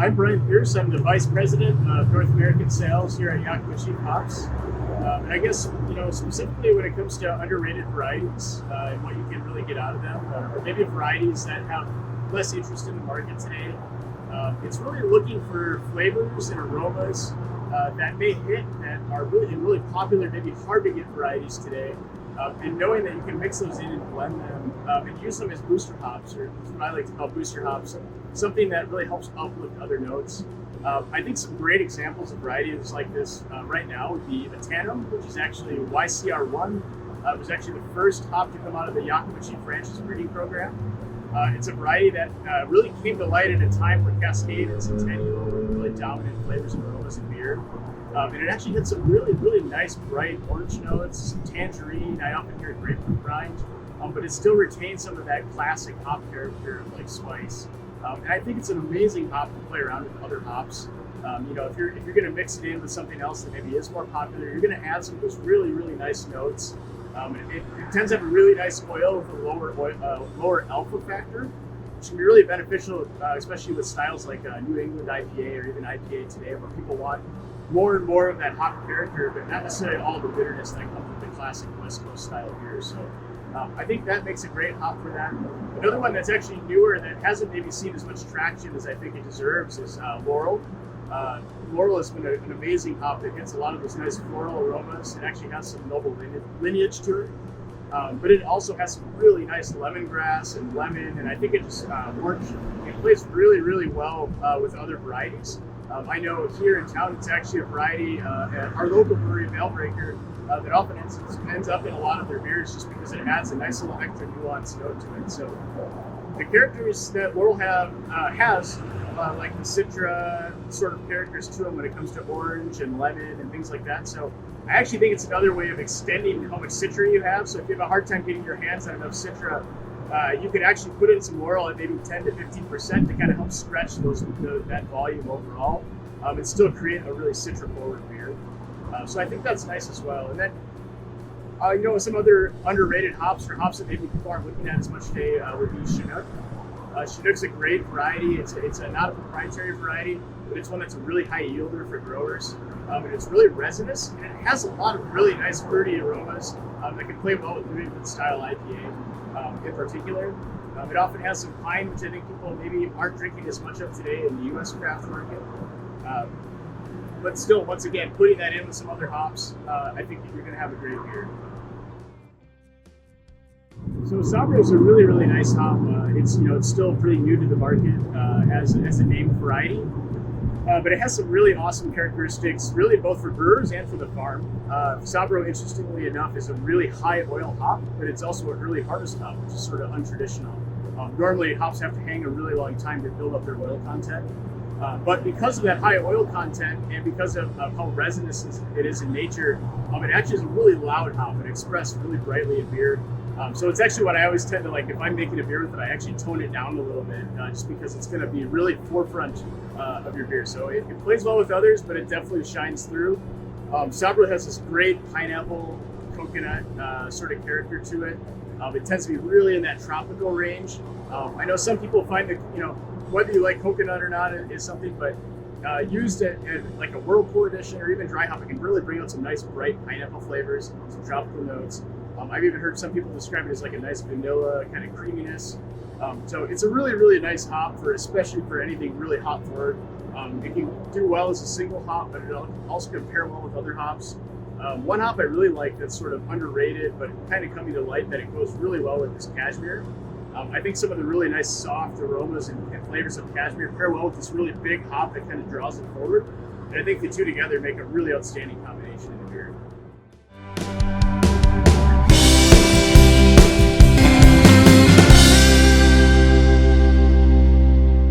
I'm Bryan Pierce. I'm the Vice President of North American Sales here at Hops. And I guess, specifically when it comes to underrated varieties and what you can really get out of them, or maybe varieties that have less interest in the market today, it's really looking for flavors and aromas that may hit, that are really popular, maybe hard to get varieties today. And knowing that you can mix those in and blend them and use them as booster hops, or what I like to call booster hops, something that really helps uplift other notes. I think some great examples of varieties like this right now would be the Tandem, which is actually YCR1. It was actually the first hop to come out of the Yakabuchi Franchise breeding program. It's a variety that really came to light at a time where Cascade and Centennial were really dominant flavors and aromas in beer. And it actually had some really nice bright orange notes, some tangerine. I often hear grapefruit rind, but it still retains some of that classic hop character like spice. And I think it's an amazing hop to play around with other hops. If you're going to mix it in with something else that maybe is more popular, you're going to add some of those really nice notes. It tends to have a really nice oil with a lower alpha factor, which can be really beneficial, especially with styles like New England IPA or even IPA today, where people want more and more of that hop character, but not necessarily all the bitterness that comes with the classic West Coast style beer. So I think that makes a great hop for that. Another one that's actually newer that hasn't maybe seen as much traction as I think it deserves is Laurel. Laurel has been an amazing hop that gets a lot of those nice floral aromas. It actually has some noble lineage to it. But it also has some really nice lemongrass and lemon, and I think it just it plays really well with other varieties. I know here in town it's actually a variety at our local brewery, Mailbreaker, that often ends up in a lot of their beers just because it adds a nice little extra nuanced note to it. So the characters that Laurel has, like the Citra sort of characters to them when it comes to orange and lemon and things like that. So I actually think it's another way of extending how much Citra you have. So if you have a hard time getting your hands on enough Citra, you could actually put in some Laurel at maybe 10 to 15% to kind of help stretch that volume overall and still create a really Citra forward beer. So I think that's nice as well. And then, some other underrated hops or hops that maybe people aren't looking at as much today would be Chinook. Chinook's a great variety. It's not a proprietary variety, but it's one that's a really high yielder for growers. And it's really resinous, and it has a lot of really nice fruity aromas that can play well with New England style IPA in particular. It often has some pine, which I think people maybe aren't drinking as much of today in the U.S. craft market. But still, once again, putting that in with some other hops, I think you're going to have a great beer. So Sabro is a really nice hop. It's still pretty new to the market as a named variety, but it has some really awesome characteristics, really both for brewers and for the farm. Sabro, interestingly enough, is a really high oil hop, but it's also an early harvest hop, which is sort of untraditional. Normally, hops have to hang a really long time to build up their oil content. But because of that high oil content and because of how resinous it is in nature, it actually is a really loud hop. It expresses really brightly in beer. So it's actually what I always tend to like. If I'm making a beer with it, I actually tone it down a little bit just because it's going to be really forefront of your beer. So it plays well with others, but it definitely shines through. Sabro has this great pineapple, coconut sort of character to it. It tends to be really in that tropical range. I know some people find that, whether you like coconut or not is something, but used at like a whirlpool edition or even dry hop, it can really bring out some nice bright pineapple flavors, some tropical notes. I've even heard some people describe it as like a nice vanilla kind of creaminess. So it's a really nice hop especially for anything really hop forward. It can do well as a single hop, but it also can pair well with other hops. One hop I really like that's sort of underrated, but kind of coming to light that it goes really well with is Cashmere. I think some of the really nice soft aromas and flavors of Cashmere pair well with this really big hop that kind of draws it forward. And I think the two together make a really outstanding combination in the beer.